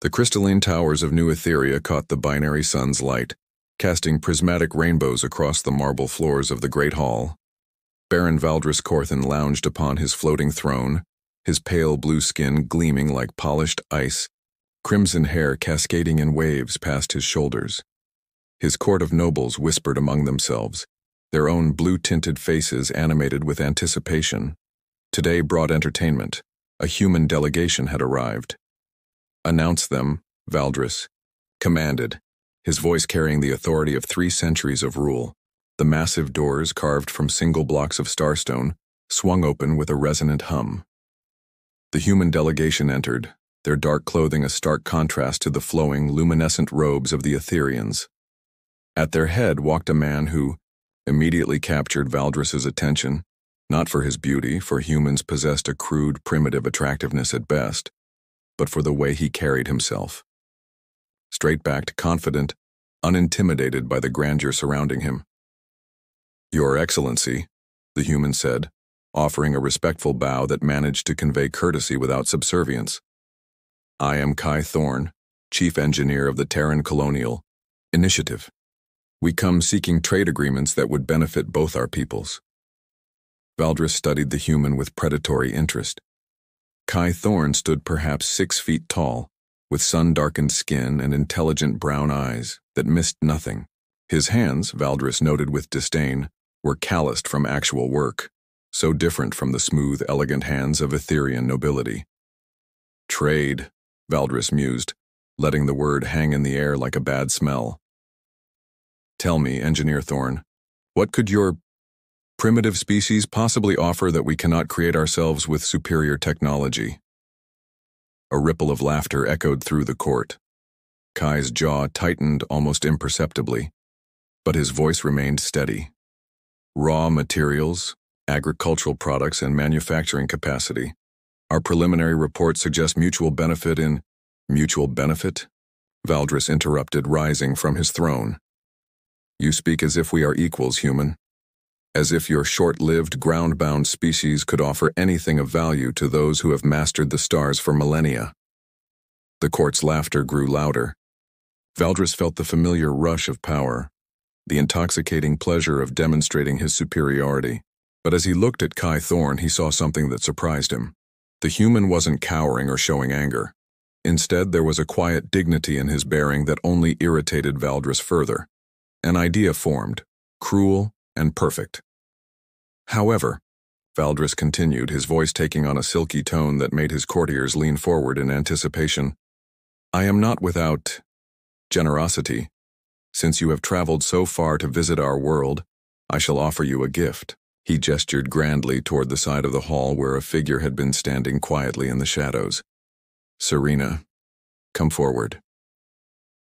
The crystalline towers of New Etheria caught the binary sun's light, casting prismatic rainbows across the marble floors of the great hall. Baron Valdris Corthan lounged upon his floating throne, his pale blue skin gleaming like polished ice, crimson hair cascading in waves past his shoulders. His court of nobles whispered among themselves, their own blue-tinted faces animated with anticipation. Today brought entertainment. A human delegation had arrived. "Announce them," Valdris commanded, his voice carrying the authority of 3 centuries of rule. The massive doors, carved from single blocks of starstone, swung open with a resonant hum. The human delegation entered, their dark clothing a stark contrast to the flowing, luminescent robes of the Etherians. At their head walked a man who immediately captured Valdris's attention, not for his beauty, for humans possessed a crude, primitive attractiveness at best, but for the way he carried himself. Straight-backed, confident, unintimidated by the grandeur surrounding him. "Your Excellency," the human said, offering a respectful bow that managed to convey courtesy without subservience. "I am Kai Thorne, Chief Engineer of the Terran Colonial Initiative. We come seeking trade agreements that would benefit both our peoples." Valdris studied the human with predatory interest. Kai Thorne stood perhaps 6 feet tall, with sun-darkened skin and intelligent brown eyes that missed nothing. His hands, Valdris noted with disdain, were calloused from actual work, so different from the smooth, elegant hands of Etherian nobility. "Trade," Valdris mused, letting the word hang in the air like a bad smell. "Tell me, Engineer Thorne, what could your primitive species possibly offer that we cannot create ourselves with superior technology?" A ripple of laughter echoed through the court. Kai's jaw tightened almost imperceptibly, but his voice remained steady. "Raw materials, agricultural products, and manufacturing capacity. Our preliminary report suggests mutual benefit in—" "Mutual benefit?" Valdris interrupted, rising from his throne. "You speak as if we are equals, human. As if your short-lived, ground-bound species could offer anything of value to those who have mastered the stars for millennia." The court's laughter grew louder. Valdris felt the familiar rush of power, the intoxicating pleasure of demonstrating his superiority. But as he looked at Kai Thorne, he saw something that surprised him. The human wasn't cowering or showing anger. Instead, there was a quiet dignity in his bearing that only irritated Valdris further. An idea formed, cruel and perfect. "However," Valdris continued, his voice taking on a silky tone that made his courtiers lean forward in anticipation, "I am not without generosity. Since you have traveled so far to visit our world, I shall offer you a gift." He gestured grandly toward the side of the hall where a figure had been standing quietly in the shadows. "Serena, come forward."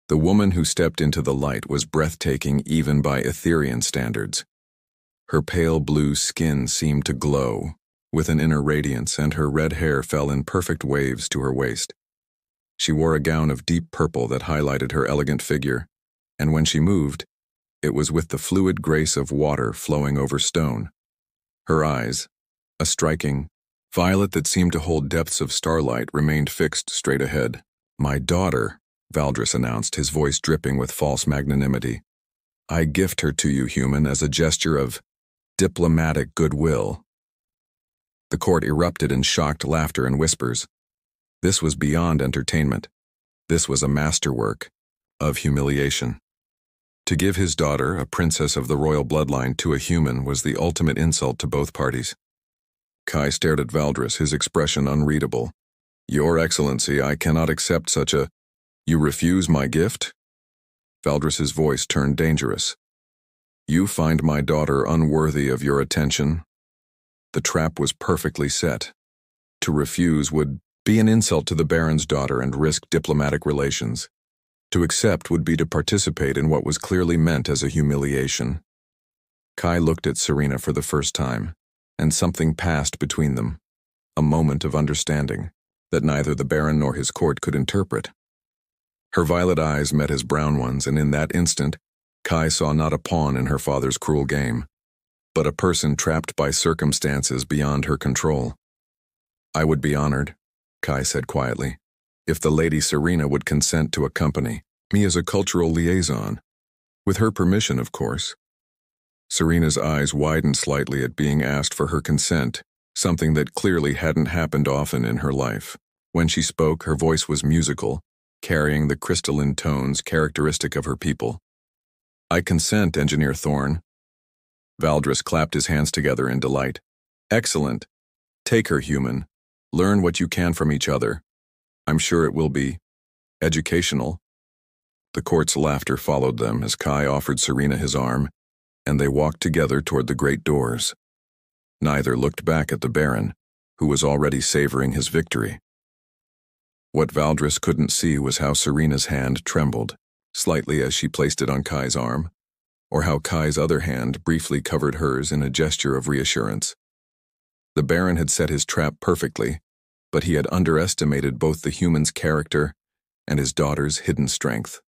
The woman who stepped into the light was breathtaking even by Etherian standards. Her pale blue skin seemed to glow with an inner radiance, and her red hair fell in perfect waves to her waist. She wore a gown of deep purple that highlighted her elegant figure, and when she moved, it was with the fluid grace of water flowing over stone. Her eyes, a striking violet that seemed to hold depths of starlight, remained fixed straight ahead. "My daughter," Valdris announced, his voice dripping with false magnanimity. "I gift her to you, human, as a gesture of diplomatic goodwill." The court erupted in shocked laughter and whispers. This was beyond entertainment. This was a masterwork of humiliation. To give his daughter, a princess of the royal bloodline, to a human was the ultimate insult to both parties. Kai stared at Valdris, his expression unreadable. "Your Excellency, I cannot accept such a— You refuse my gift?" Valdris's voice turned dangerous. "You find my daughter unworthy of your attention?" The trap was perfectly set. To refuse would be an insult to the Baron's daughter and risk diplomatic relations. To accept would be to participate in what was clearly meant as a humiliation. Kai looked at Serena for the first time, and something passed between them, a moment of understanding that neither the Baron nor his court could interpret. Her violet eyes met his brown ones, and in that instant, Kai saw not a pawn in her father's cruel game, but a person trapped by circumstances beyond her control. "I would be honored," Kai said quietly. if the Lady Serena would consent to accompany me as a cultural liaison. With her permission, of course. Serena's eyes widened slightly at being asked for her consent, something that clearly hadn't happened often in her life. When she spoke, her voice was musical, carrying the crystalline tones characteristic of her people. I consent, Engineer Thorne. Valdris clapped his hands together in delight. Excellent. Take her, human. Learn what you can from each other. I'm sure it will be educational. The court's laughter followed them as Kai offered Serena his arm, and they walked together toward the great doors. Neither looked back at the Baron, who was already savoring his victory. What Valdris couldn't see was how Serena's hand trembled, slightly as she placed it on Kai's arm, or how Kai's other hand briefly covered hers in a gesture of reassurance. The Baron had set his trap perfectly, but he had underestimated both the human's character and his daughter's hidden strength.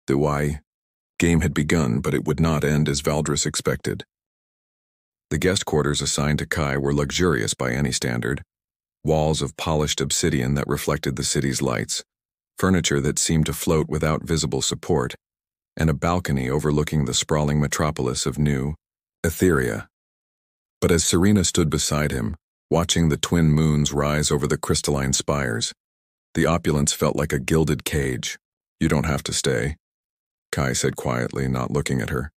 The game had begun, but it would not end as Valdris expected. The guest quarters assigned to Kai were luxurious by any standard. Walls of polished obsidian that reflected the city's lights, furniture that seemed to float without visible support, and a balcony overlooking the sprawling metropolis of New Etheria. But as Serena stood beside him, watching the twin moons rise over the crystalline spires, the opulence felt like a gilded cage. You don't have to stay, Kai said quietly, not looking at her.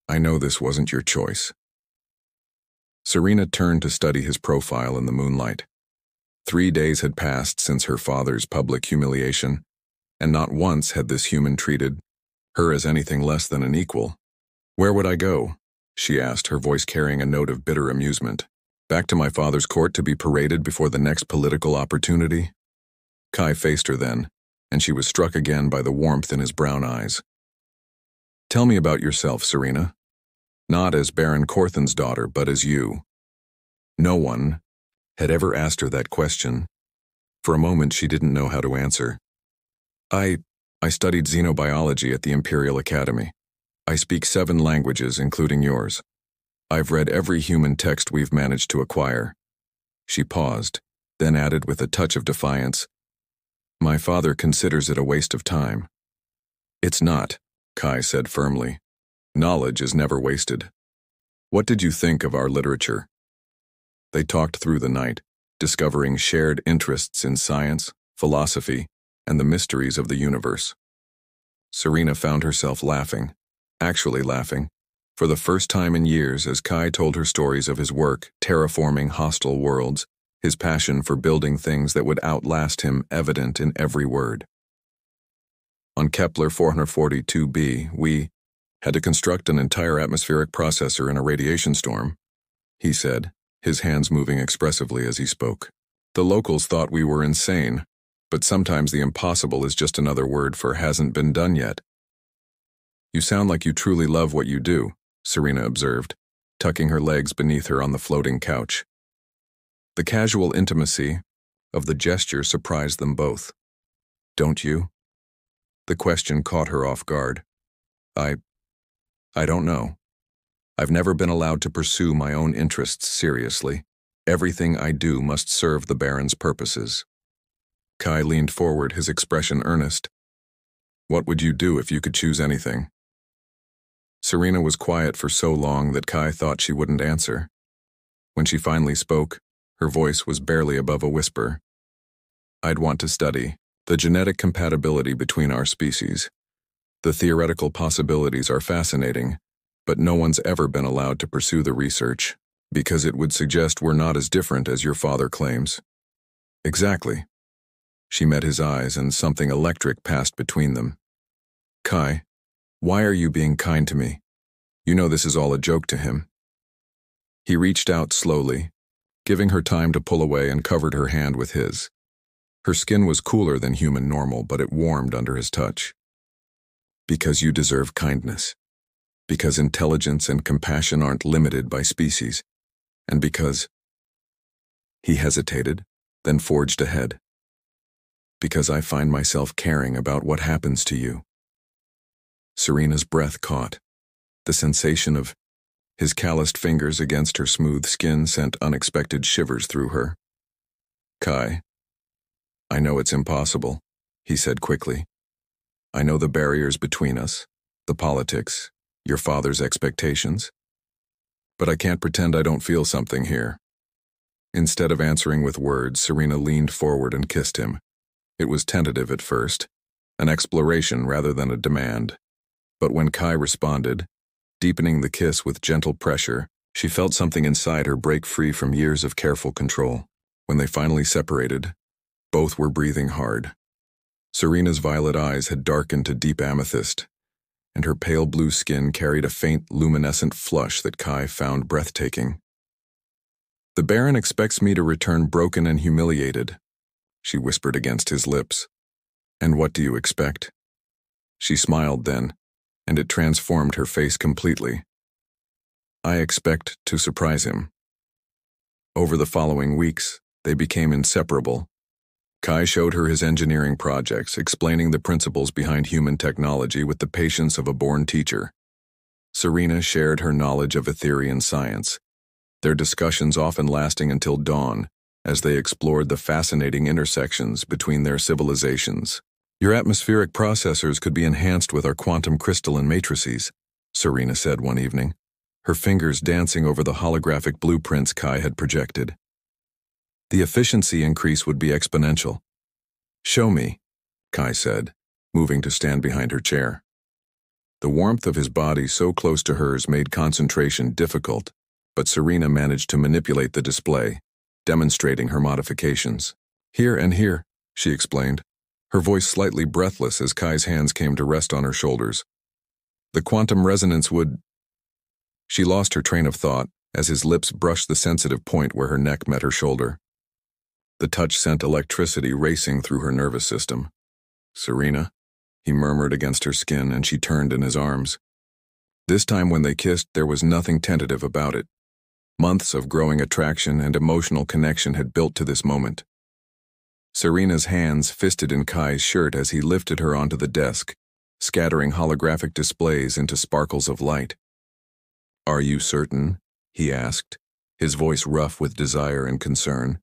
I know this wasn't your choice. Serena turned to study his profile in the moonlight. 3 days had passed since her father's public humiliation, and not once had this human treated her as anything less than an equal. Where would I go? She asked, her voice carrying a note of bitter amusement. Back to my father's court to be paraded before the next political opportunity? Kai faced her then, and she was struck again by the warmth in his brown eyes. Tell me about yourself, Serena. Not as Baron Corthan's daughter, but as you. No one had ever asked her that question. For a moment, she didn't know how to answer. I studied xenobiology at the Imperial Academy. I speak 7 languages, including yours. I've read every human text we've managed to acquire. She paused, then added with a touch of defiance, My father considers it a waste of time. It's not, Kai said firmly. Knowledge is never wasted. What did you think of our literature? They talked through the night, discovering shared interests in science, philosophy, and the mysteries of the universe. Serena found herself laughing, actually laughing, for the first time in years as Kai told her stories of his work terraforming hostile worlds, his passion for building things that would outlast him evident in every word. On Kepler 442b, we had to construct an entire atmospheric processor in a radiation storm, he said, his hands moving expressively as he spoke. The locals thought we were insane, but sometimes the impossible is just another word for hasn't been done yet. You sound like you truly love what you do, Serena observed, tucking her legs beneath her on the floating couch. The casual intimacy of the gesture surprised them both. Don't you? The question caught her off guard. I don't know. I've never been allowed to pursue my own interests seriously. Everything I do must serve the Baron's purposes. Kai leaned forward, his expression earnest. What would you do if you could choose anything? Serena was quiet for so long that Kai thought she wouldn't answer. When she finally spoke, her voice was barely above a whisper. I'd want to study the genetic compatibility between our species. The theoretical possibilities are fascinating, but no one's ever been allowed to pursue the research, because it would suggest we're not as different as your father claims. Exactly. She met his eyes, and something electric passed between them. Kai, why are you being kind to me? You know this is all a joke to him. He reached out slowly, giving her time to pull away, and covered her hand with his. Her skin was cooler than human normal, but it warmed under his touch. Because you deserve kindness. Because intelligence and compassion aren't limited by species. And because... He hesitated, then forged ahead. Because I find myself caring about what happens to you. Serena's breath caught. The sensation of his calloused fingers against her smooth skin sent unexpected shivers through her. Kai, I know it's impossible, he said quickly. I know the barriers between us, the politics, your father's expectations. But I can't pretend I don't feel something here. Instead of answering with words, Serena leaned forward and kissed him. It was tentative at first, an exploration rather than a demand. But when Kai responded, deepening the kiss with gentle pressure, she felt something inside her break free from years of careful control. When they finally separated, both were breathing hard. Serena's violet eyes had darkened to deep amethyst, and her pale blue skin carried a faint luminescent flush that Kai found breathtaking. The Baron expects me to return broken and humiliated, she whispered against his lips. And what do you expect? She smiled then, and it transformed her face completely. I expect to surprise him. Over the following weeks, they became inseparable. Kai showed her his engineering projects, explaining the principles behind human technology with the patience of a born teacher. Serena shared her knowledge of Etherian science, their discussions often lasting until dawn, as they explored the fascinating intersections between their civilizations. Your atmospheric processors could be enhanced with our quantum crystalline matrices, Serena said one evening, her fingers dancing over the holographic blueprints Kai had projected. The efficiency increase would be exponential. Show me, Kai said, moving to stand behind her chair. The warmth of his body so close to hers made concentration difficult, but Serena managed to manipulate the display, demonstrating her modifications. Here and here, she explained, her voice slightly breathless as Kai's hands came to rest on her shoulders. The quantum resonance would... She lost her train of thought as his lips brushed the sensitive point where her neck met her shoulder. The touch sent electricity racing through her nervous system. Serena, he murmured against her skin, and she turned in his arms. This time when they kissed, there was nothing tentative about it. Months of growing attraction and emotional connection had built to this moment. Serena's hands fisted in Kai's shirt as he lifted her onto the desk, scattering holographic displays into sparkles of light. Are you certain? He asked, his voice rough with desire and concern.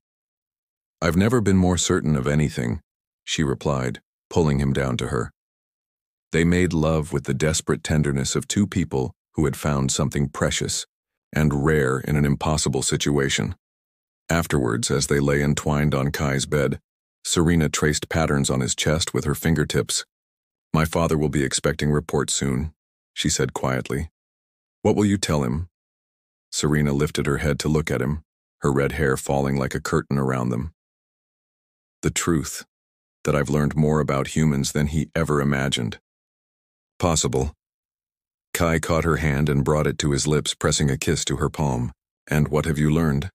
I've never been more certain of anything, she replied, pulling him down to her. They made love with the desperate tenderness of two people who had found something precious and rare in an impossible situation. Afterwards, as they lay entwined on Kai's bed, Serena traced patterns on his chest with her fingertips. My father will be expecting reports soon, she said quietly. What will you tell him? Serena lifted her head to look at him, her red hair falling like a curtain around them. The truth, that I've learned more about humans than he ever imagined. Possible. Kai caught her hand and brought it to his lips, pressing a kiss to her palm. And what have you learned?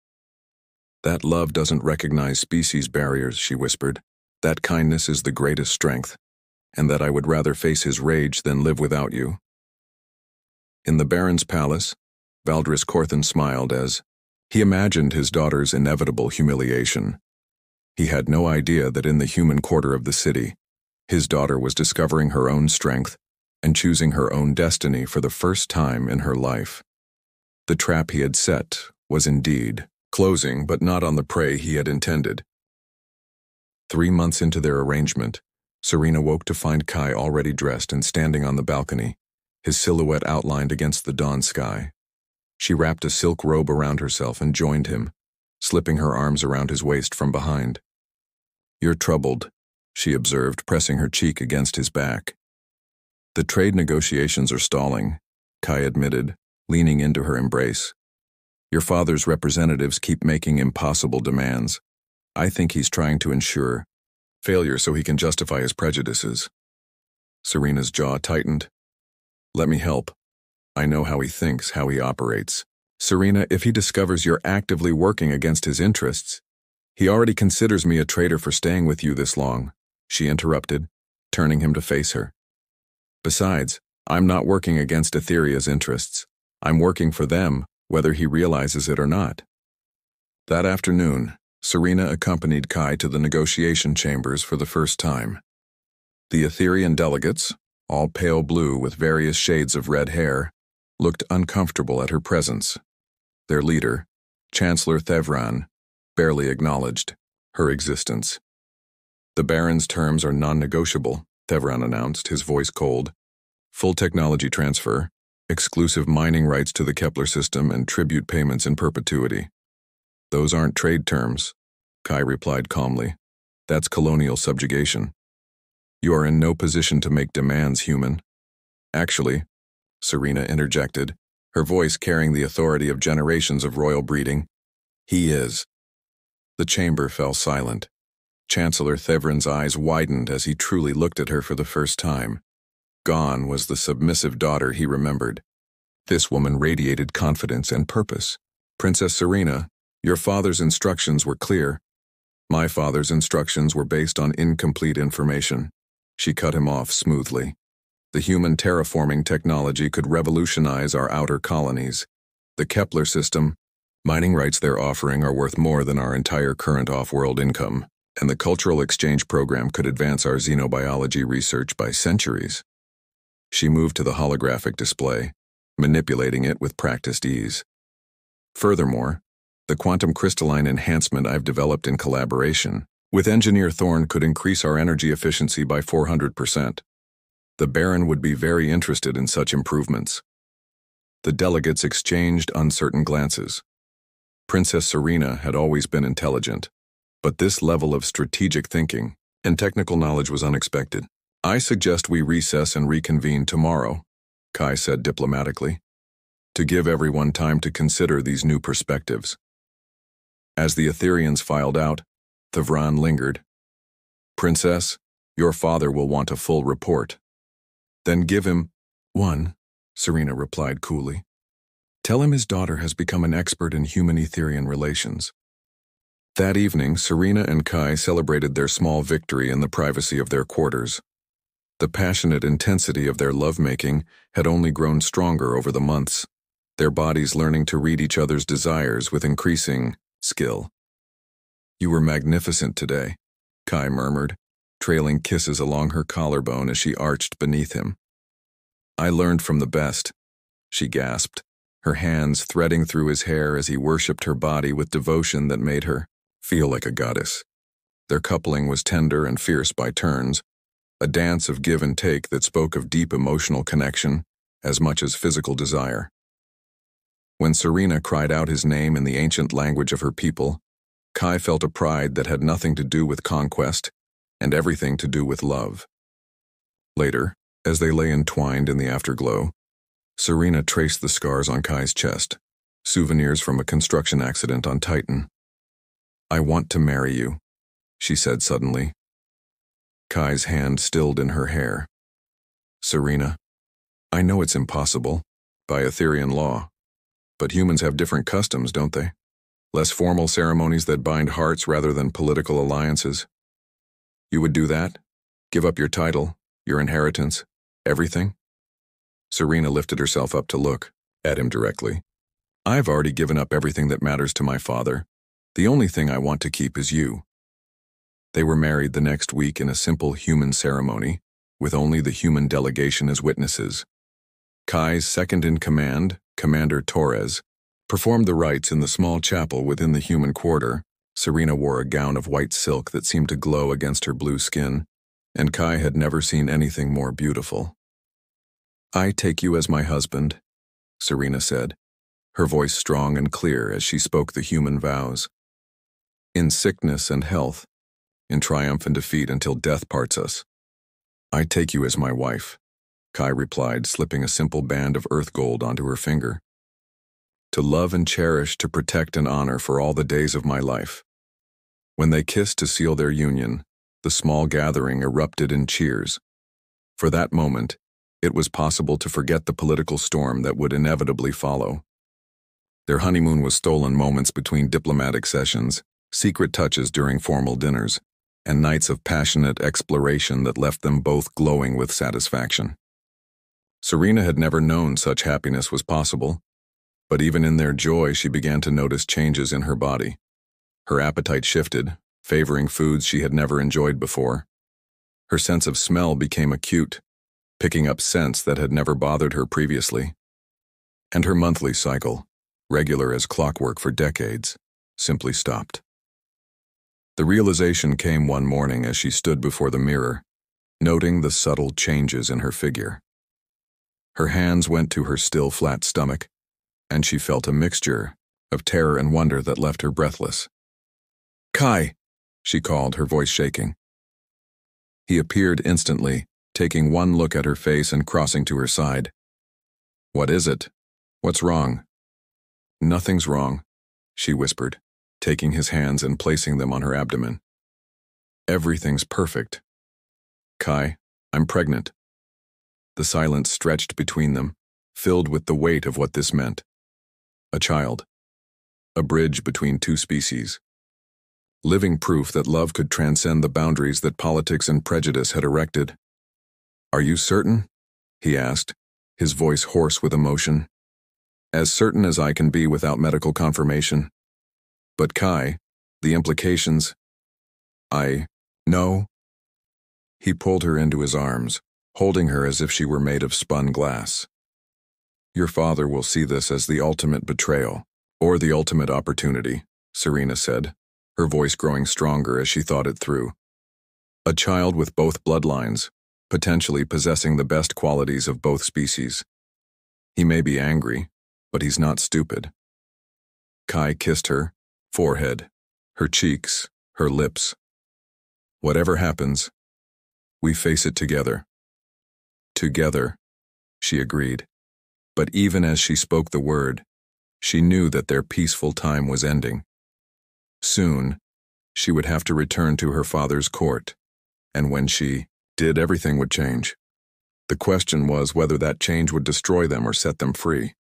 That love doesn't recognize species barriers, she whispered. That kindness is the greatest strength, and that I would rather face his rage than live without you. In the Baron's palace, Valdris Corthan smiled as he imagined his daughter's inevitable humiliation. He had no idea that in the human quarter of the city, his daughter was discovering her own strength and choosing her own destiny for the first time in her life. The trap he had set was indeed closing, but not on the prey he had intended. 3 months into their arrangement, Serena woke to find Kai already dressed and standing on the balcony, his silhouette outlined against the dawn sky. She wrapped a silk robe around herself and joined him, slipping her arms around his waist from behind. You're troubled, she observed, pressing her cheek against his back. The trade negotiations are stalling, Kai admitted, leaning into her embrace. Your father's representatives keep making impossible demands. I think he's trying to ensure failure so he can justify his prejudices. Serena's jaw tightened. Let me help. I know how he thinks, how he operates. Serena, if he discovers you're actively working against his interests, he already considers me a traitor for staying with you this long, she interrupted, turning him to face her. Besides, I'm not working against Etheria's interests. I'm working for them, whether he realizes it or not. That afternoon, Serena accompanied Kai to the negotiation chambers for the first time. The Etherian delegates, all pale blue with various shades of red hair, looked uncomfortable at her presence. Their leader, Chancellor Thevran, barely acknowledged her existence. The Baron's terms are non-negotiable, Thevran announced, his voice cold. Full technology transfer, exclusive mining rights to the Kepler system, and tribute payments in perpetuity. Those aren't trade terms, Kai replied calmly. That's colonial subjugation. You are in no position to make demands, human. Actually, Serena interjected, her voice carrying the authority of generations of royal breeding, he is. The chamber fell silent. Chancellor Thevran's eyes widened as he truly looked at her for the first time. Gone was the submissive daughter he remembered. This woman radiated confidence and purpose. Princess Serena, your father's instructions were clear. My father's instructions were based on incomplete information. She cut him off smoothly. The human terraforming technology could revolutionize our outer colonies. The Kepler system, mining rights they're offering are worth more than our entire current off-world income, and the cultural exchange program could advance our xenobiology research by centuries. She moved to the holographic display, manipulating it with practiced ease. Furthermore, the quantum crystalline enhancement I've developed in collaboration with Engineer Thorne could increase our energy efficiency by 400%. The Baron would be very interested in such improvements. The delegates exchanged uncertain glances. Princess Serena had always been intelligent, but this level of strategic thinking and technical knowledge was unexpected. I suggest we recess and reconvene tomorrow, Kai said diplomatically, to give everyone time to consider these new perspectives. As the Etherians filed out, Thevran lingered. Princess, your father will want a full report. Then give him one, Serena replied coolly. Tell him his daughter has become an expert in human-Etherian relations. That evening, Serena and Kai celebrated their small victory in the privacy of their quarters. The passionate intensity of their lovemaking had only grown stronger over the months, their bodies learning to read each other's desires with increasing skill. You were magnificent today, Kai murmured, trailing kisses along her collarbone as she arched beneath him. I learned from the best, she gasped, her hands threading through his hair as he worshipped her body with devotion that made her feel like a goddess. Their coupling was tender and fierce by turns, a dance of give and take that spoke of deep emotional connection as much as physical desire. When Serena cried out his name in the ancient language of her people, Kai felt a pride that had nothing to do with conquest and everything to do with love. Later, as they lay entwined in the afterglow, Serena traced the scars on Kai's chest, souvenirs from a construction accident on Titan. I want to marry you, she said suddenly. Kai's hand stilled in her hair. Serena, I know it's impossible, by Etherian law, but humans have different customs, don't they? Less formal ceremonies that bind hearts rather than political alliances. You would do that? Give up your title, your inheritance, everything? Serena lifted herself up to look at him directly. I've already given up everything that matters to my father. The only thing I want to keep is you. They were married the next week in a simple human ceremony, with only the human delegation as witnesses. Kai's second-in-command, Commander Torres, performed the rites in the small chapel within the human quarter. Serena wore a gown of white silk that seemed to glow against her blue skin, and Kai had never seen anything more beautiful. I take you as my husband, Serena said, her voice strong and clear as she spoke the human vows. In sickness and health, in triumph and defeat until death parts us. I take you as my wife, Kai replied, slipping a simple band of earth gold onto her finger. To love and cherish, to protect and honor for all the days of my life. When they kissed to seal their union, the small gathering erupted in cheers. For that moment, it was possible to forget the political storm that would inevitably follow. Their honeymoon was stolen moments between diplomatic sessions, secret touches during formal dinners, and nights of passionate exploration that left them both glowing with satisfaction. Serena had never known such happiness was possible, but even in their joy she began to notice changes in her body. Her appetite shifted, favoring foods she had never enjoyed before. Her sense of smell became acute, picking up scents that had never bothered her previously. And her monthly cycle, regular as clockwork for decades, simply stopped. The realization came one morning as she stood before the mirror, noting the subtle changes in her figure. Her hands went to her still flat stomach, and she felt a mixture of terror and wonder that left her breathless. "Kai," she called, her voice shaking. He appeared instantly, taking one look at her face and crossing to her side. "What is it? What's wrong?" "Nothing's wrong," she whispered, taking his hands and placing them on her abdomen. "Everything's perfect. Kai, I'm pregnant." The silence stretched between them, filled with the weight of what this meant. A child. A bridge between two species. Living proof that love could transcend the boundaries that politics and prejudice had erected. "Are you certain?" he asked, his voice hoarse with emotion. "As certain as I can be without medical confirmation." "But Kai, the implications—" "I know." He pulled her into his arms, holding her as if she were made of spun glass. "Your father will see this as the ultimate betrayal, or the ultimate opportunity," Serena said, her voice growing stronger as she thought it through. "A child with both bloodlines, potentially possessing the best qualities of both species. He may be angry, but he's not stupid." Kai kissed her forehead, her cheeks, her lips. "Whatever happens, we face it together." "Together," she agreed. But even as she spoke the word, she knew that their peaceful time was ending. Soon, she would have to return to her father's court, and when she did, everything would change. The question was whether that change would destroy them or set them free.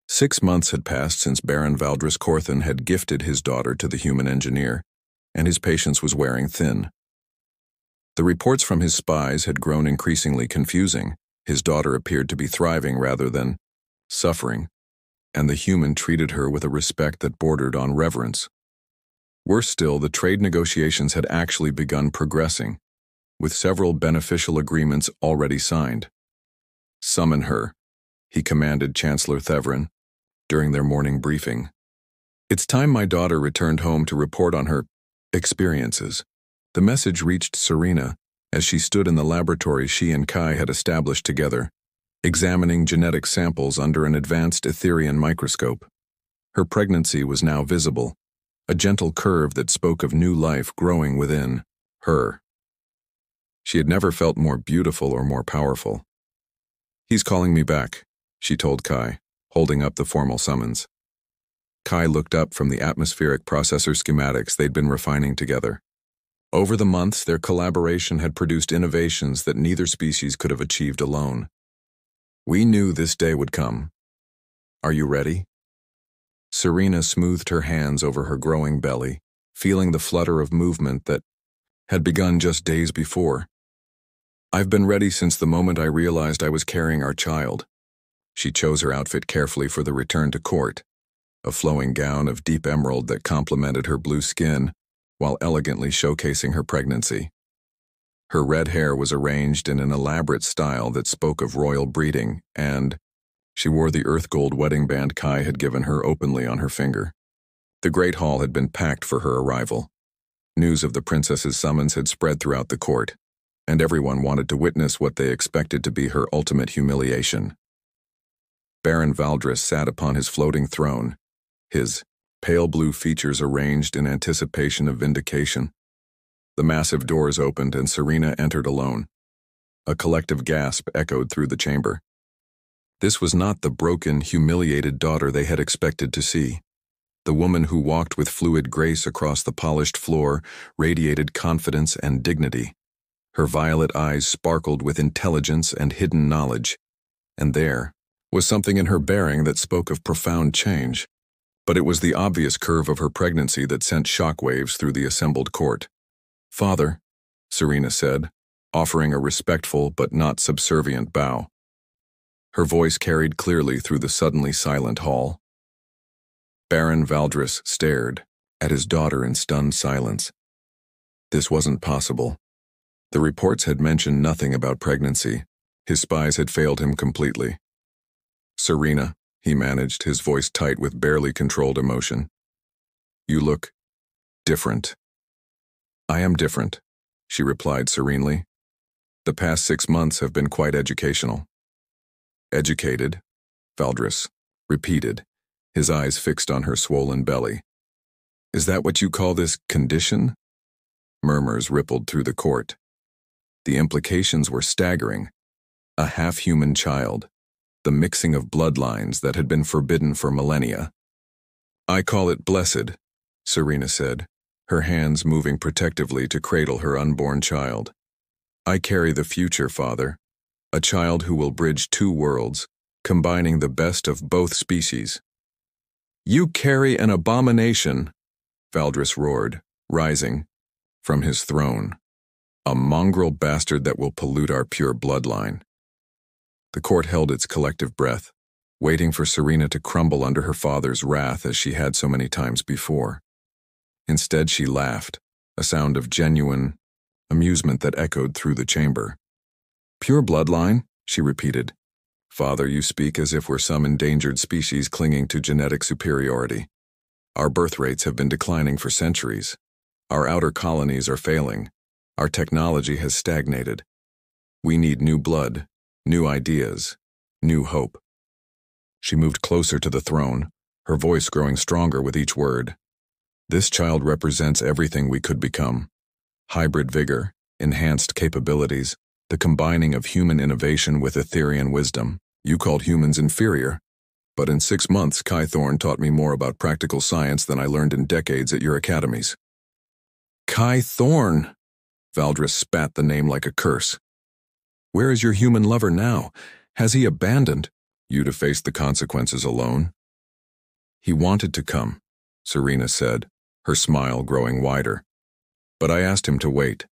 6 months had passed since Baron Valdris Corthin had gifted his daughter to the human engineer, and his patience was wearing thin. The reports from his spies had grown increasingly confusing. His daughter appeared to be thriving rather than suffering, and the human treated her with a respect that bordered on reverence. Worse still, the trade negotiations had actually begun progressing, with several beneficial agreements already signed. "Summon her," he commanded Chancellor Thevrin during their morning briefing. "It's time my daughter returned home to report on her experiences." The message reached Serena as she stood in the laboratory she and Kai had established together, examining genetic samples under an advanced Etherian microscope. Her pregnancy was now visible, a gentle curve that spoke of new life growing within her. She had never felt more beautiful or more powerful. "He's calling me back," she told Kai, holding up the formal summons. Kai looked up from the atmospheric processor schematics they'd been refining together. Over the months, their collaboration had produced innovations that neither species could have achieved alone. "We knew this day would come. Are you ready?" Serena smoothed her hands over her growing belly, feeling the flutter of movement that had begun just days before. "I've been ready since the moment I realized I was carrying our child." She chose her outfit carefully for the return to court, a flowing gown of deep emerald that complemented her blue skin, while elegantly showcasing her pregnancy. Her red hair was arranged in an elaborate style that spoke of royal breeding, and she wore the earth gold wedding band Kai had given her openly on her finger. The Great Hall had been packed for her arrival. News of the princess's summons had spread throughout the court, and everyone wanted to witness what they expected to be her ultimate humiliation. Baron Valdris sat upon his floating throne, his pale blue features arranged in anticipation of vindication. The massive doors opened and Serena entered alone. A collective gasp echoed through the chamber. This was not the broken, humiliated daughter they had expected to see. The woman who walked with fluid grace across the polished floor radiated confidence and dignity. Her violet eyes sparkled with intelligence and hidden knowledge, and there was something in her bearing that spoke of profound change. But it was the obvious curve of her pregnancy that sent shockwaves through the assembled court. "Father," Serena said, offering a respectful but not subservient bow. Her voice carried clearly through the suddenly silent hall. Baron Valdris stared at his daughter in stunned silence. This wasn't possible. The reports had mentioned nothing about pregnancy. His spies had failed him completely. "Serena," he managed, his voice tight with barely controlled emotion. "You look different." I am different, she replied serenely. The past 6 months have been quite educational. Educated, Valdris repeated, his eyes fixed on her swollen belly. Is that what you call this condition? Murmurs rippled through the court. The implications were staggering. A half-human child, the mixing of bloodlines that had been forbidden for millennia. I call it blessed, Serena said, her hands moving protectively to cradle her unborn child. I carry the future, Father, a child who will bridge 2 worlds, combining the best of both species. You carry an abomination, Valdris roared, rising from his throne. A mongrel bastard that will pollute our pure bloodline. The court held its collective breath, waiting for Serena to crumble under her father's wrath as she had so many times before. Instead, she laughed, a sound of genuine amusement that echoed through the chamber. Pure bloodline, she repeated. Father, you speak as if we're some endangered species clinging to genetic superiority. Our birth rates have been declining for centuries. Our outer colonies are failing. Our technology has stagnated. We need new blood, new ideas, new hope. She moved closer to the throne, her voice growing stronger with each word. This child represents everything we could become. Hybrid vigor, enhanced capabilities, the combining of human innovation with Etherian wisdom. You called humans inferior, but in 6 months Kai Thorne taught me more about practical science than I learned in decades at your academies. Kai Thorne! Valdris spat the name like a curse. Where is your human lover now? Has he abandoned you to face the consequences alone? He wanted to come, Serena said, her smile growing wider. But I asked him to wait.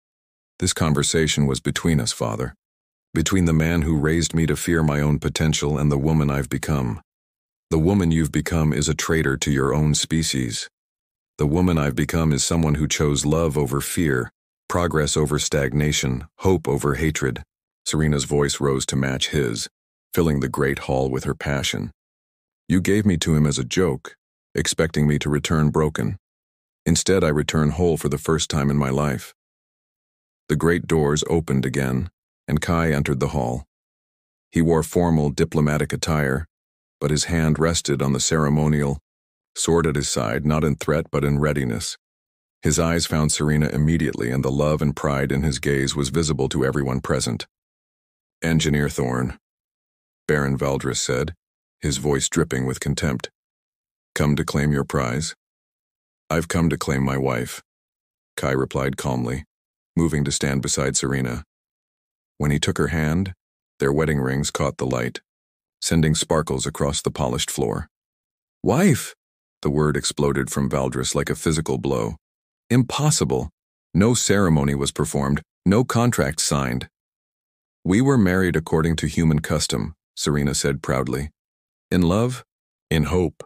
This conversation was between us, Father. Between the man who raised me to fear my own potential and the woman I've become. The woman you've become is a traitor to your own species. The woman I've become is someone who chose love over fear, progress over stagnation, hope over hatred. Serena's voice rose to match his, filling the great hall with her passion. You gave me to him as a joke, expecting me to return broken. Instead, I return whole for the first time in my life. The great doors opened again, and Kai entered the hall. He wore formal diplomatic attire, but his hand rested on the ceremonial, sword at his side, not in threat but in readiness. His eyes found Serena immediately, and the love and pride in his gaze was visible to everyone present. Engineer Thorne, Baron Valdris said, his voice dripping with contempt. Come to claim your prize? I've come to claim my wife, Kai replied calmly, moving to stand beside Serena. When he took her hand, their wedding rings caught the light, sending sparkles across the polished floor. Wife! The word exploded from Valdris like a physical blow. Impossible! No ceremony was performed, no contract signed. We were married according to human custom, Serena said proudly. In love, in hope,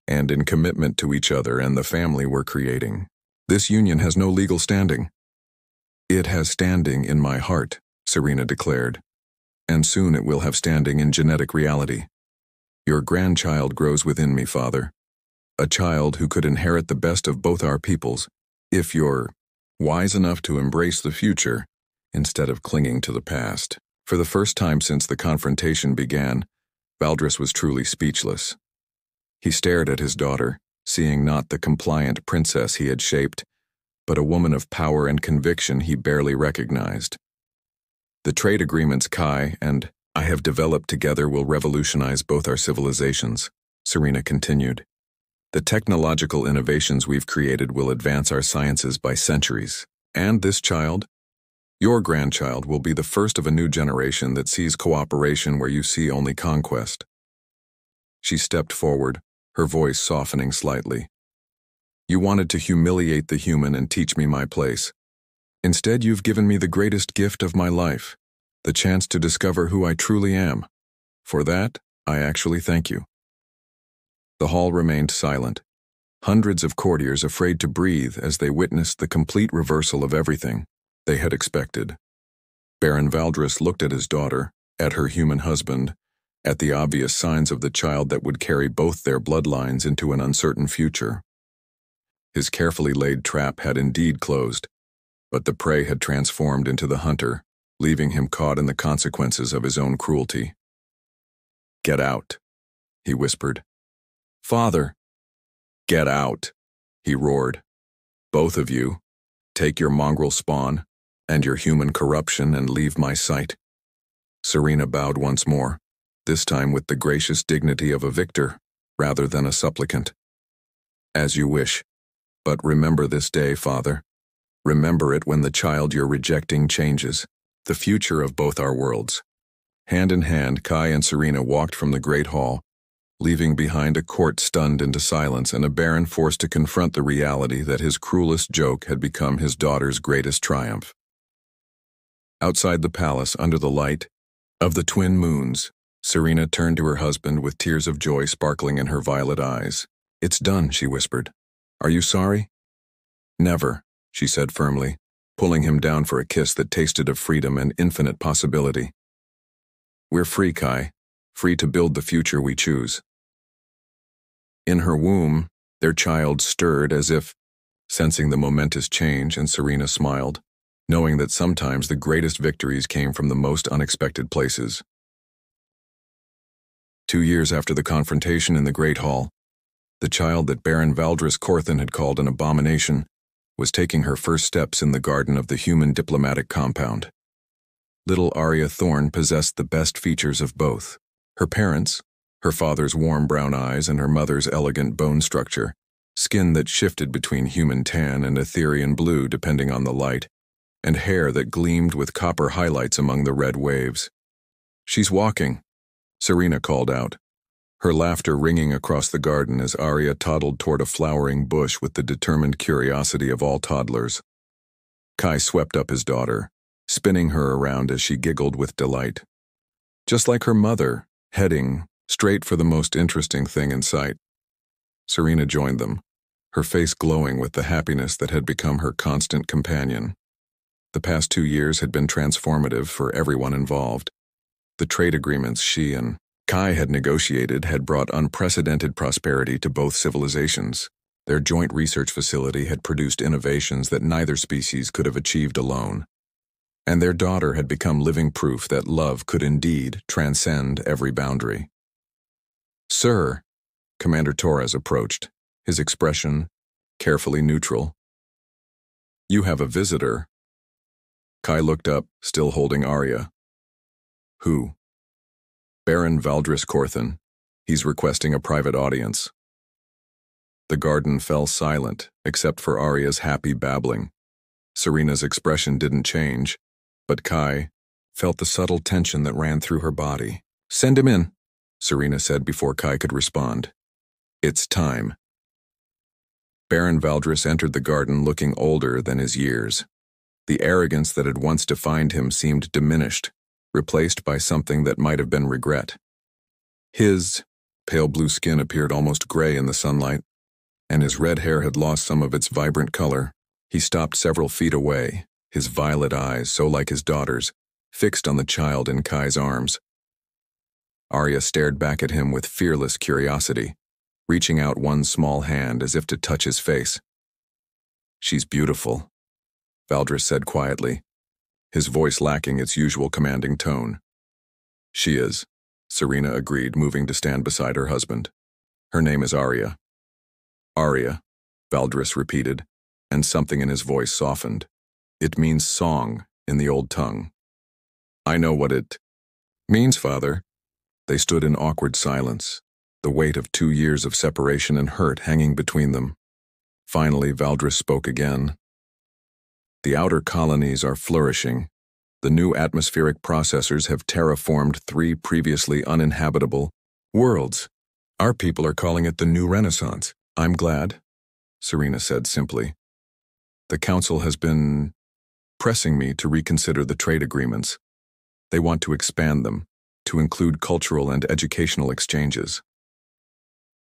and in commitment to each other and the family we're creating. This union has no legal standing. It has standing in my heart, Serena declared. And soon it will have standing in genetic reality. Your grandchild grows within me, Father. A child who could inherit the best of both our peoples, if you're wise enough to embrace the future instead of clinging to the past. For the first time since the confrontation began, Valdris was truly speechless. He stared at his daughter, seeing not the compliant princess he had shaped, but a woman of power and conviction he barely recognized. The trade agreements Kai and I have developed together will revolutionize both our civilizations, Serena continued. The technological innovations we've created will advance our sciences by centuries. And this child, your grandchild, will be the first of a new generation that sees cooperation where you see only conquest. She stepped forward, her voice softening slightly. You wanted to humiliate the human and teach me my place. Instead, you've given me the greatest gift of my life, the chance to discover who I truly am. For that, I actually thank you. The hall remained silent, hundreds of courtiers afraid to breathe as they witnessed the complete reversal of everything they had expected. Baron Valdris looked at his daughter, at her human husband, at the obvious signs of the child that would carry both their bloodlines into an uncertain future. His carefully laid trap had indeed closed. But the prey had transformed into the hunter, leaving him caught in the consequences of his own cruelty. "Get out," he whispered. "Father!" "Get out," he roared. "Both of you, take your mongrel spawn and your human corruption and leave my sight." Serena bowed once more, this time with the gracious dignity of a victor rather than a supplicant. "As you wish. But remember this day, Father. Remember it when the child you're rejecting changes, the future of both our worlds." Hand in hand, Kai and Serena walked from the great hall, leaving behind a court stunned into silence and a Baron forced to confront the reality that his cruelest joke had become his daughter's greatest triumph. Outside the palace, under the light of the twin moons, Serena turned to her husband with tears of joy sparkling in her violet eyes. "It's done," she whispered. "Are you sorry?" "Never," she said firmly, pulling him down for a kiss that tasted of freedom and infinite possibility. "We're free, Kai, free to build the future we choose." In her womb, their child stirred as if sensing the momentous change, and Serena smiled, knowing that sometimes the greatest victories came from the most unexpected places. 2 years after the confrontation in the Great Hall, the child that Baron Valdris Corthin had called an abomination was taking her first steps in the garden of the human diplomatic compound. Little Arya Thorne possessed the best features of both. Her parents, her father's warm brown eyes and her mother's elegant bone structure, skin that shifted between human tan and Etherian blue depending on the light, and hair that gleamed with copper highlights among the red waves. "She's walking," Serena called out, her laughter ringing across the garden as Arya toddled toward a flowering bush with the determined curiosity of all toddlers. Kai swept up his daughter, spinning her around as she giggled with delight. Just like her mother, heading straight for the most interesting thing in sight. Serena joined them, her face glowing with the happiness that had become her constant companion. The past 2 years had been transformative for everyone involved. The trade agreements she and Kai had negotiated had brought unprecedented prosperity to both civilizations. Their joint research facility had produced innovations that neither species could have achieved alone. And their daughter had become living proof that love could indeed transcend every boundary. "Sir," Commander Torres approached, his expression carefully neutral. "You have a visitor." Kai looked up, still holding Arya. "Who?" "Baron Valdris Corthin. He's requesting a private audience." The garden fell silent, except for Arya's happy babbling. Serena's expression didn't change, but Kai felt the subtle tension that ran through her body. "Send him in," Serena said before Kai could respond. "It's time." Baron Valdris entered the garden looking older than his years. The arrogance that had once defined him seemed diminished, replaced by something that might have been regret. His pale blue skin appeared almost gray in the sunlight, and his red hair had lost some of its vibrant color. He stopped several feet away, his violet eyes, so like his daughter's, fixed on the child in Kai's arms. Arya stared back at him with fearless curiosity, reaching out one small hand as if to touch his face. "She's beautiful," Valdris said quietly, his voice lacking its usual commanding tone. "She is," Serena agreed, moving to stand beside her husband. "Her name is Arya." "Arya," Valdris repeated, and something in his voice softened. "It means song in the old tongue." "I know what it means, Father." They stood in awkward silence, the weight of 2 years of separation and hurt hanging between them. Finally, Valdris spoke again. "The outer colonies are flourishing. The new atmospheric processors have terraformed 3 previously uninhabitable worlds. Our people are calling it the New Renaissance." "I'm glad," Serena said simply. "The Council has been pressing me to reconsider the trade agreements. They want to expand them, to include cultural and educational exchanges."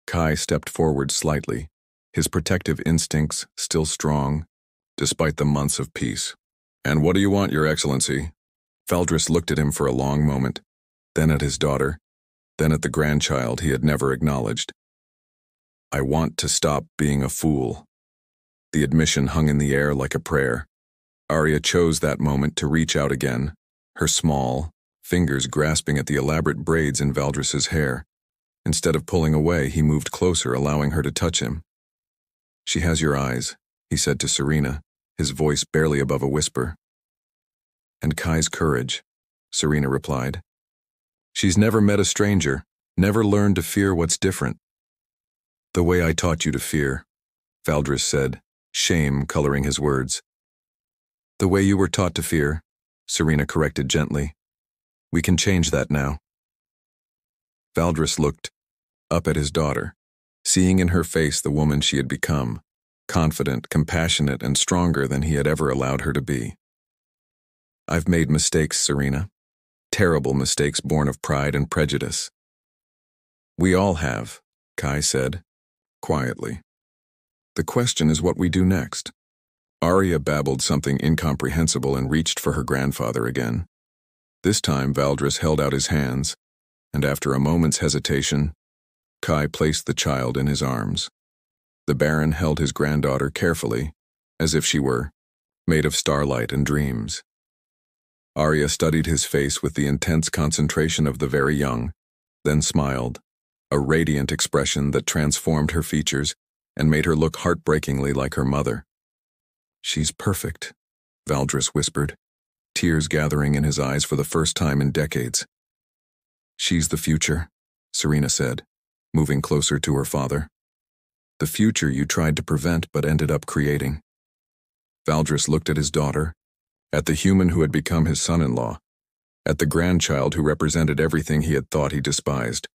Kai stepped forward slightly, his protective instincts still strong, despite the months of peace. "And what do you want, Your Excellency?" Valdris looked at him for a long moment, then at his daughter, then at the grandchild he had never acknowledged. "I want to stop being a fool." The admission hung in the air like a prayer. Arya chose that moment to reach out again, her small fingers grasping at the elaborate braids in Valdris's hair. Instead of pulling away, he moved closer, allowing her to touch him. "She has your eyes," he said to Serena, his voice barely above a whisper. "And Kai's courage," Serena replied. "She's never met a stranger, never learned to fear what's different." "The way I taught you to fear," Valdris said, shame coloring his words. "The way you were taught to fear," Serena corrected gently. "We can change that now." Valdris looked up at his daughter, seeing in her face the woman she had become, confident, compassionate, and stronger than he had ever allowed her to be. "I've made mistakes, Serena. Terrible mistakes born of pride and prejudice." "We all have," Kai said, quietly. "The question is what we do next." Arya babbled something incomprehensible and reached for her grandfather again. This time Valdris held out his hands, and after a moment's hesitation, Kai placed the child in his arms. The Baron held his granddaughter carefully, as if she were made of starlight and dreams. Arya studied his face with the intense concentration of the very young, then smiled, a radiant expression that transformed her features and made her look heartbreakingly like her mother. "She's perfect," Valdris whispered, tears gathering in his eyes for the first time in decades. "She's the future," Serena said, moving closer to her father. "The future you tried to prevent but ended up creating." Valdris looked at his daughter, at the human who had become his son-in-law, at the grandchild who represented everything he had thought he despised.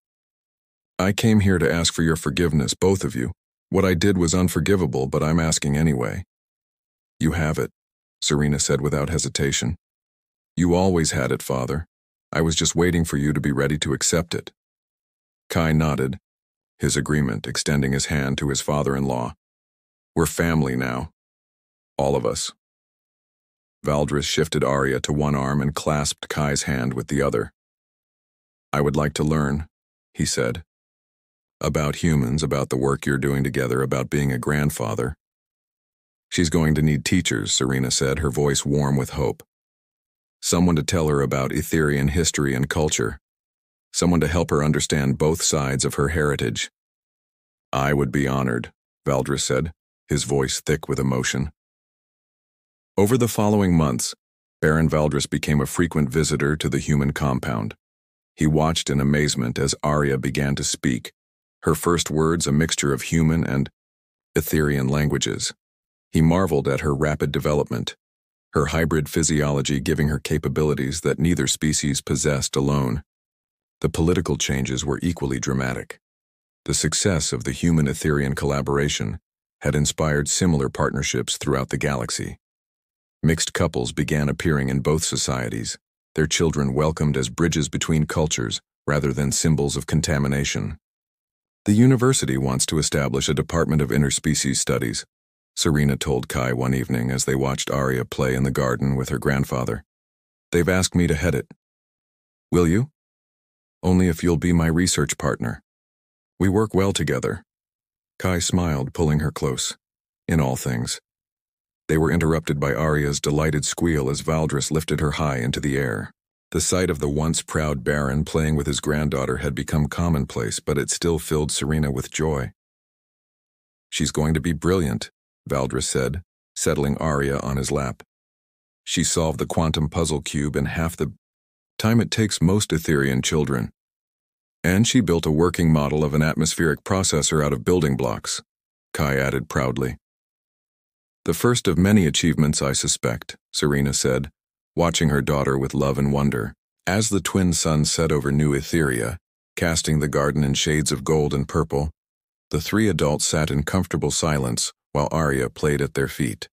"I came here to ask for your forgiveness, both of you. What I did was unforgivable, but I'm asking anyway." "You have it," Serena said without hesitation. "You always had it, Father. I was just waiting for you to be ready to accept it." Kai nodded, his agreement, extending his hand to his father-in-law. "We're family now. All of us." Valdris shifted Arya to one arm and clasped Kai's hand with the other. "I would like to learn," he said. "About humans, about the work you're doing together, about being a grandfather." "She's going to need teachers," Serena said, her voice warm with hope. "Someone to tell her about Etherian history and culture. Someone to help her understand both sides of her heritage." "I would be honored," Valdris said, his voice thick with emotion. Over the following months, Baron Valdris became a frequent visitor to the human compound. He watched in amazement as Arya began to speak, her first words a mixture of human and Etherian languages. He marveled at her rapid development, her hybrid physiology giving her capabilities that neither species possessed alone. The political changes were equally dramatic. The success of the human-Etherian collaboration had inspired similar partnerships throughout the galaxy. Mixed couples began appearing in both societies, their children welcomed as bridges between cultures rather than symbols of contamination. "The university wants to establish a department of interspecies studies," Serena told Kai one evening as they watched Arya play in the garden with her grandfather. "They've asked me to head it." "Will you?" "Only if you'll be my research partner. We work well together." Kai smiled, pulling her close. "In all things." They were interrupted by Arya's delighted squeal as Valdris lifted her high into the air. The sight of the once proud Baron playing with his granddaughter had become commonplace, but it still filled Serena with joy. "She's going to be brilliant," Valdris said, settling Arya on his lap. "She solved the quantum puzzle cube in half the time it takes most Etherian children. And she built a working model of an atmospheric processor out of building blocks," Kai added proudly. "The first of many achievements, I suspect," Serena said, watching her daughter with love and wonder. As the twin suns set over New Etheria, casting the garden in shades of gold and purple, the three adults sat in comfortable silence while Arya played at their feet.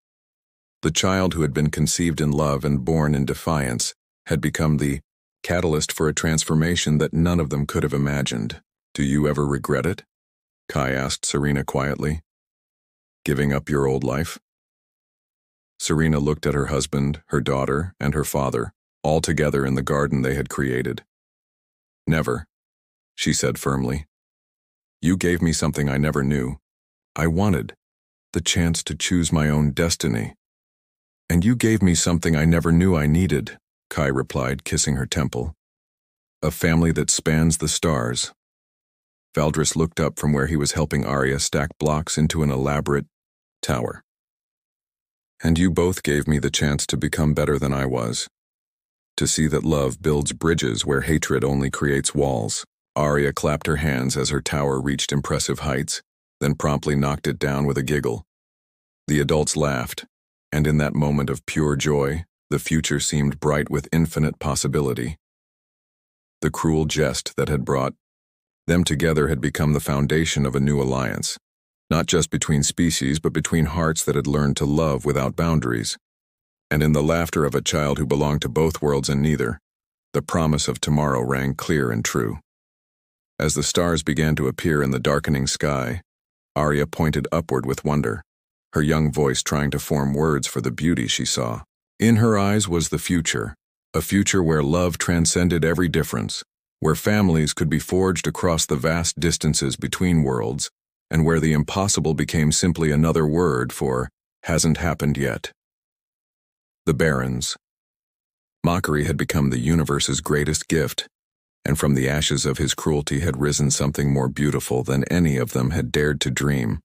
The child who had been conceived in love and born in defiance had become the catalyst for a transformation that none of them could have imagined. "Do you ever regret it?" Kai asked Serena quietly. "Giving up your old life?" Serena looked at her husband, her daughter, and her father, all together in the garden they had created. "Never," she said firmly. "You gave me something I never knew. I wanted the chance to choose my own destiny." And you gave me something I never knew I needed, Kai replied, kissing her temple. A family that spans the stars. Valdris looked up from where he was helping Arya stack blocks into an elaborate tower. And you both gave me the chance to become better than I was. To see that love builds bridges where hatred only creates walls. Arya clapped her hands as her tower reached impressive heights, then promptly knocked it down with a giggle. The adults laughed, and in that moment of pure joy, the future seemed bright with infinite possibility. The cruel jest that had brought them together had become the foundation of a new alliance, not just between species but between hearts that had learned to love without boundaries. And in the laughter of a child who belonged to both worlds and neither, the promise of tomorrow rang clear and true. As the stars began to appear in the darkening sky, Arya pointed upward with wonder, her young voice trying to form words for the beauty she saw. In her eyes was the future, a future where love transcended every difference, where families could be forged across the vast distances between worlds, and where the impossible became simply another word for hasn't happened yet. The Barons. Mockery had become the universe's greatest gift, and from the ashes of his cruelty had risen something more beautiful than any of them had dared to dream.